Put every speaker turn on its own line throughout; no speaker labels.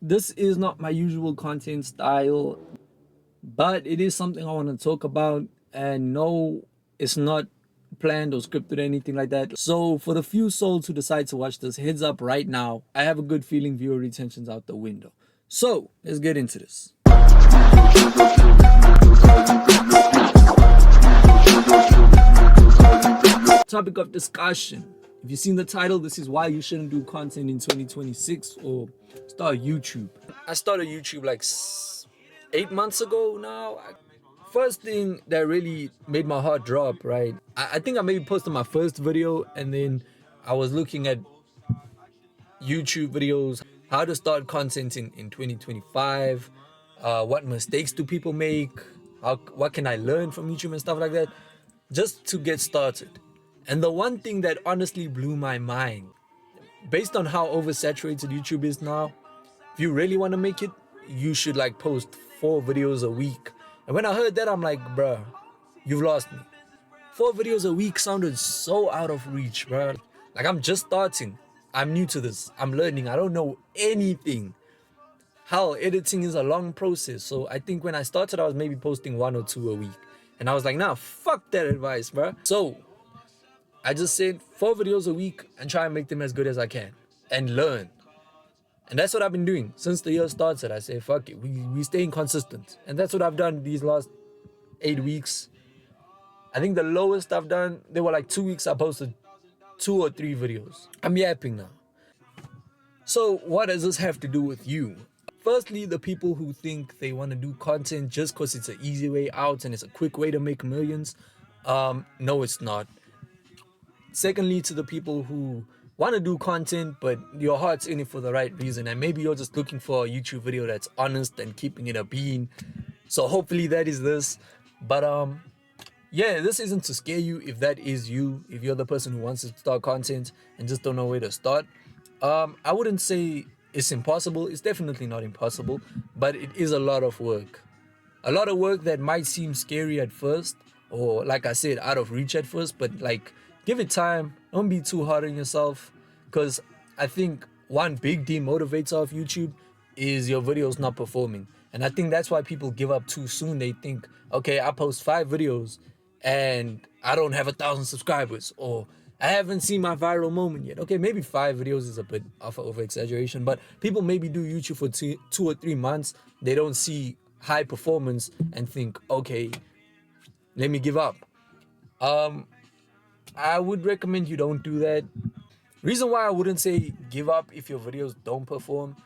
This is not my usual content style, but it is something I want to talk about. And no, it's not planned or scripted or anything like that. So for the few souls who decide to watch this, heads up right now, I have a good feeling viewer retention's out the window. So let's get into this. Topic of discussion. If you've seen the title, this is why you shouldn't do content in 2026 or start YouTube. I started YouTube like 8 months ago now. First thing that really made my heart drop, right? I think I maybe posted my first video and then I was looking at YouTube videos, how to start content in 2025, what mistakes do people make, what can I learn from YouTube and stuff like that, just to get started. And the one thing that honestly blew my mind, based on how oversaturated YouTube is now, if you really want to make it, you should like post 4 videos a week. And when I heard that, I'm like, bruh, you've lost me. 4 videos a week sounded so out of reach, bruh. Like, I'm just starting. I'm new to this. I'm learning. I don't know anything. Hell, editing is a long process. So I think when I started, I was maybe posting 1 or 2 a week. And I was like, nah, fuck that advice, bruh. So I just said 4 videos a week and try and make them as good as I can and learn. And that's what I've been doing since the year started. I say, fuck it, we staying consistent. And that's what I've done these last 8 weeks. I think the lowest I've done, they were like 2 weeks I posted 2 or 3 videos. I'm yapping now. So what does this have to do with you? Firstly, the people who think they want to do content just because it's an easy way out and it's a quick way to make millions. No, it's not. Secondly, to the people who want to do content, but your heart's in it for the right reason, and maybe you're just looking for a YouTube video that's honest and keeping it a bean. So hopefully that is this. But yeah, this isn't to scare you if that is you, if you're the person who wants to start content and just don't know where to start. I wouldn't say it's impossible. It's definitely not impossible, but it is a lot of work. A lot of work that might seem scary at first, or like I said, out of reach at first, but like, give it time. Don't be too hard on yourself, because I think one big demotivator of YouTube is your videos not performing. And I think that's why people give up too soon. They think, okay, I post 5 videos and I don't have 1,000 subscribers, or I haven't seen my viral moment yet. Okay, maybe 5 videos is a bit of an over exaggeration, but people maybe do YouTube for 2 or 3 months. They don't see high performance and think, okay, let me give up. I would recommend you don't do that. Reason why I wouldn't say give up if your videos don't perform.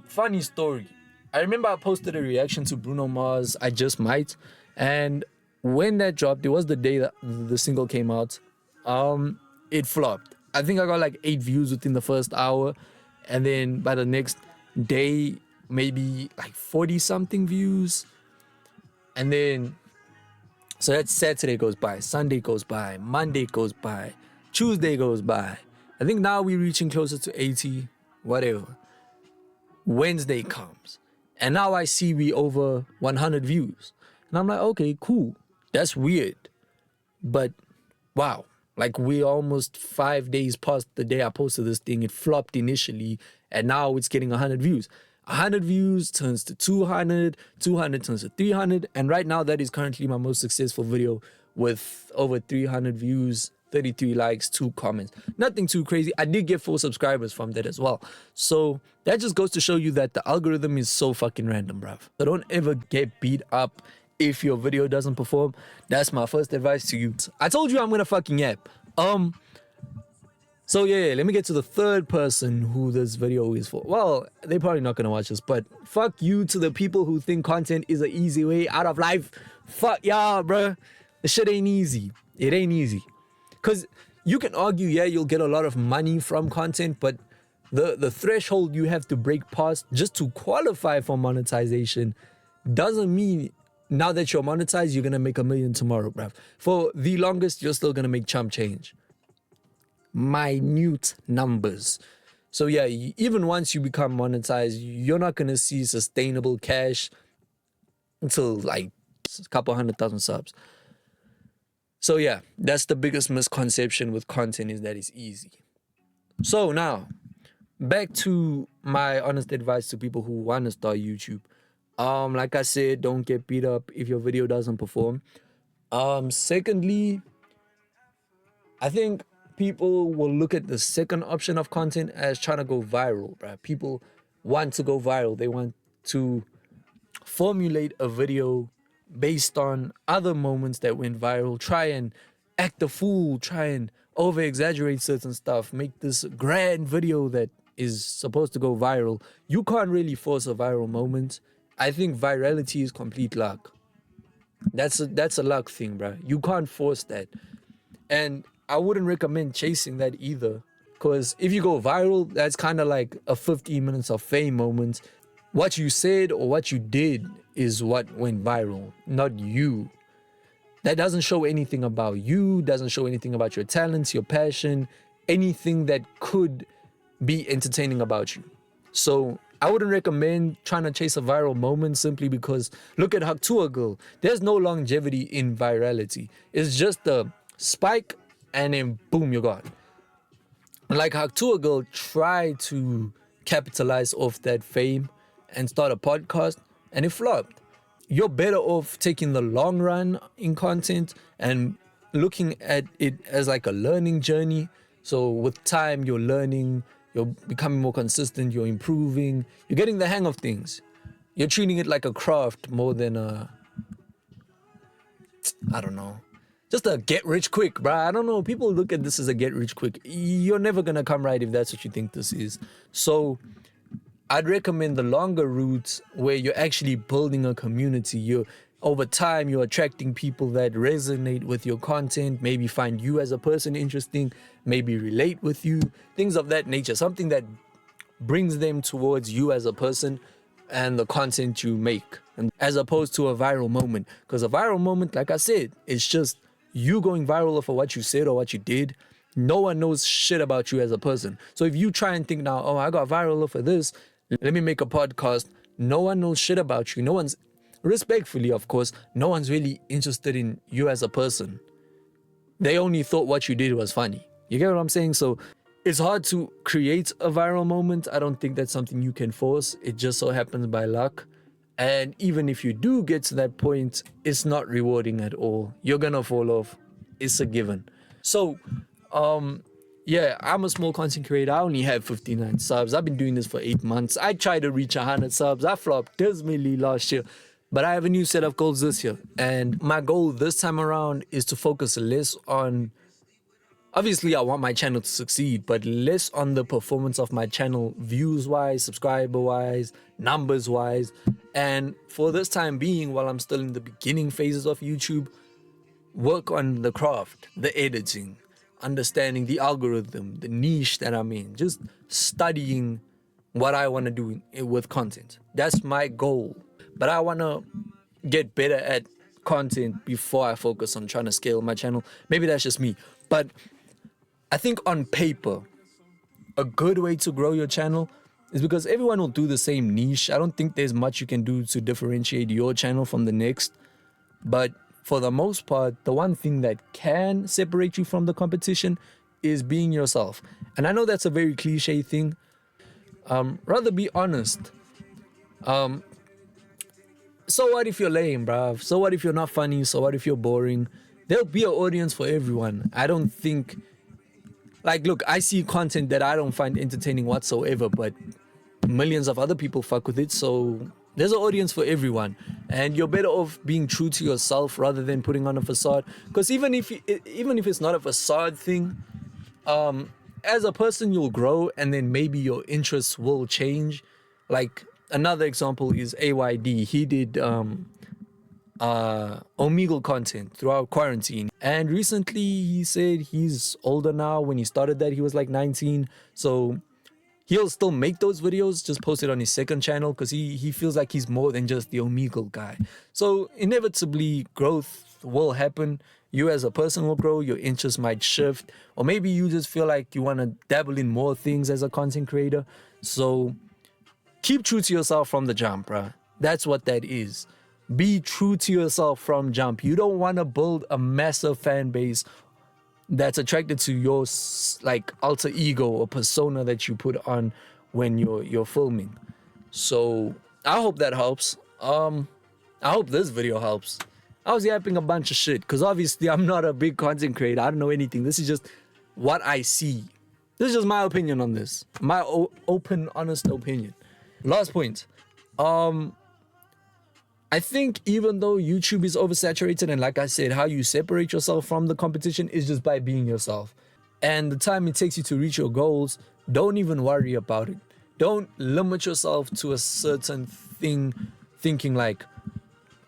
Funny story. I remember I posted a reaction to Bruno Mars' I Just Might, and when that dropped, it was the day that the single came out. It flopped. I think I got like 8 views within the first hour, and then by the next day, maybe like 40 something views. And then so that Saturday goes by, Sunday goes by, Monday goes by, Tuesday goes by. I think now we're reaching closer to 80, whatever. Wednesday comes, and now I see we over 100 views. And I'm like, okay, cool. That's weird. But wow, like we're almost 5 days past the day I posted this thing. It flopped initially, and now it's getting 100 views. 100 views turns to 200, 200 turns to 300, and right now that is currently my most successful video with over 300 views, 33 likes, 2 comments. Nothing too crazy. I did get 4 subscribers from that as well. So that just goes to show you that the algorithm is so fucking random, bruv. So don't ever get beat up if your video doesn't perform. That's my first advice to you. I told you I'm gonna fucking yap. So yeah, let me get to the third person who this video is for. Well, they're probably not gonna watch this, but fuck you to the people who think content is an easy way out of life. Fuck y'all, bruh. The shit ain't easy. It ain't easy. Cause you can argue, yeah, you'll get a lot of money from content, but the threshold you have to break past just to qualify for monetization doesn't mean now that you're monetized, you're gonna make $1 million tomorrow, bruv. For the longest, you're still gonna make chump change. Minute numbers. So yeah, even once you become monetized, you're not gonna see sustainable cash until like a couple 100,000 subs. So yeah, that's the biggest misconception with content, is that it's easy. So now, back to my honest advice to people who want to start YouTube. Like I said, don't get beat up if your video doesn't perform. Secondly, I think people will look at the second option of content as trying to go viral, right? People want to go viral. They want to formulate a video based on other moments that went viral, try and act a fool, try and over exaggerate certain stuff, make this grand video that is supposed to go viral. You can't really force a viral moment. I think virality is complete luck. That's a luck thing, bro. You can't force that. And I wouldn't recommend chasing that either. Because if you go viral, that's kind of like a 15 minutes of fame moment. What you said or what you did is what went viral, not you. That doesn't show anything about you, doesn't show anything about your talents, your passion, anything that could be entertaining about you. So I wouldn't recommend trying to chase a viral moment simply because look at Haktua Girl. There's no longevity in virality. It's just a spike and then boom, you're gone. Like Haktua Girl tried to capitalize off that fame and start a podcast and it flopped. You're better off taking the long run in content and looking at it as like a learning journey. So with time, you're learning, you're becoming more consistent, you're improving, you're getting the hang of things. You're treating it like a craft more than I don't know, just a get rich quick, bruh. I don't know. People look at this as a get rich quick. You're never gonna come right if that's what you think this is. So I'd recommend the longer route where you're actually building a community. Over time, you're attracting people that resonate with your content, maybe find you as a person interesting, maybe relate with you, things of that nature. Something that brings them towards you as a person and the content you make, and as opposed to a viral moment. Because a viral moment, like I said, it's just you going viral for what you said or what you did. No one knows shit about you as a person. So if you try and think now, oh, I got viral for this, let me make a podcast. No one knows shit about you. No one's, respectfully, of course, no one's really interested in you as a person. They only thought what you did was funny. You get what I'm saying? So it's hard to create a viral moment. I don't think that's something you can force. It just so happens by luck. And even if you do get to that point, it's not rewarding at all. You're gonna fall off. It's a given. So, yeah, I'm a small content creator. I only have 59 subs. I've been doing this for 8 months. I tried to reach 100 subs. I flopped dismally last year. But I have a new set of goals this year. And my goal this time around is to focus less on... Obviously, I want my channel to succeed, but less on the performance of my channel, views-wise, subscriber-wise, numbers-wise. And for this time being, while I'm still in the beginning phases of YouTube, work on the craft, the editing, understanding the algorithm, the niche that I'm in, just studying what I want to do with content. That's my goal. But I want to get better at content before I focus on trying to scale my channel. Maybe that's just me. But I think on paper, a good way to grow your channel is because everyone will do the same niche. I don't think there's much you can do to differentiate your channel from the next. But for the most part, the one thing that can separate you from the competition is being yourself. And I know that's a very cliche thing. Rather be honest. So what if you're lame, bruv? So what if you're not funny? So what if you're boring? There'll be an audience for everyone. I don't think... Like, look, I see content that I don't find entertaining whatsoever, but millions of other people fuck with it, so there's an audience for everyone. And you're better off being true to yourself rather than putting on a facade. Because even if it's not a facade thing, as a person you'll grow, and then maybe your interests will change. Like, another example is AYD. He did Omegle content throughout quarantine, and recently he said he's older now. When he started that, he was like 19, so he'll still make those videos, just post it on his second channel, because he feels like he's more than just the Omegle guy. So inevitably growth will happen. You as a person will grow, your interests might shift, or maybe you just feel like you want to dabble in more things as a content creator. So keep true to yourself from the jump, bruh. That's what that is. Be true to yourself from jump. You don't want to build a massive fan base that's attracted to your like alter ego or persona that you put on when you're filming. So I hope that helps. I hope this video helps. I was yapping a bunch of shit because obviously I'm not a big content creator. I don't know anything. This is just what I see. This is just my opinion on this. My open, honest opinion. Last point. I think even though YouTube is oversaturated, and like I said, how you separate yourself from the competition is just by being yourself. And the time it takes you to reach your goals, don't even worry about it. Don't limit yourself to a certain thing, thinking like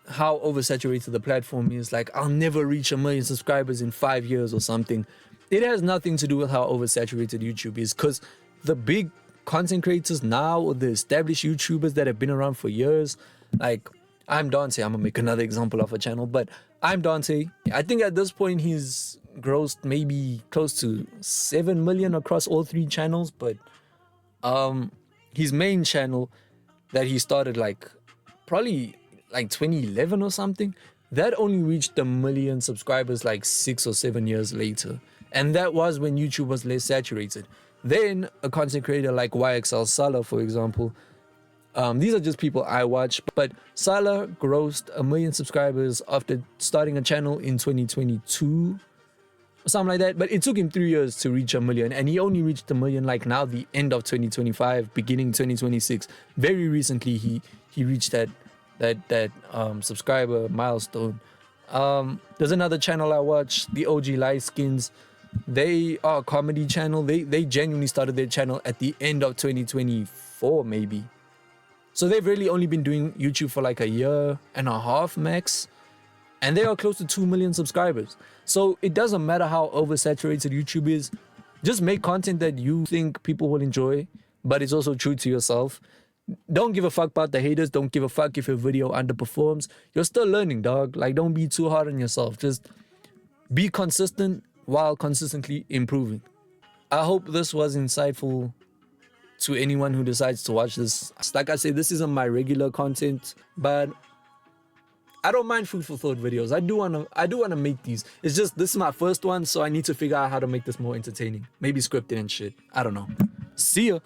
how oversaturated the platform is. Like, I'll never reach 1 million subscribers in 5 years or something. It has nothing to do with how oversaturated YouTube is, because the big content creators now, or the established YouTubers that have been around for years, like I'm Dante. I'm gonna make another example of a channel, but I'm Dante. I think at this point he's grossed maybe close to 7 million across all 3 channels, but his main channel that he started like probably like 2011 or something, that only reached 1 million subscribers like 6 or 7 years later, and that was when YouTube was less saturated. Then a content creator like YXL Salah, for example, these are just people I watch, but Salah grossed 1 million subscribers after starting a channel in 2022 or something like that. But it took him 3 years to reach 1 million, and he only reached 1 million like now, the end of 2025, beginning 2026. Very recently he reached that subscriber milestone. There's another channel I watch, the OG Light Skins. They are a comedy channel. They genuinely started their channel at the end of 2024 maybe. So they've really only been doing YouTube for like 1.5 years max, and they are close to 2 million subscribers. So it doesn't matter how oversaturated YouTube is. Just make content that you think people will enjoy, but it's also true to yourself. Don't give a fuck about the haters. Don't give a fuck if your video underperforms. You're still learning, dog. Like, don't be too hard on yourself. Just be consistent while consistently improving. I hope this was insightful to anyone who decides to watch this. Like I said, this isn't my regular content, but I don't mind food for thought videos. I do wanna make these. It's just this is my first one, so I need to figure out how to make this more entertaining. Maybe scripted and shit. I don't know. See ya.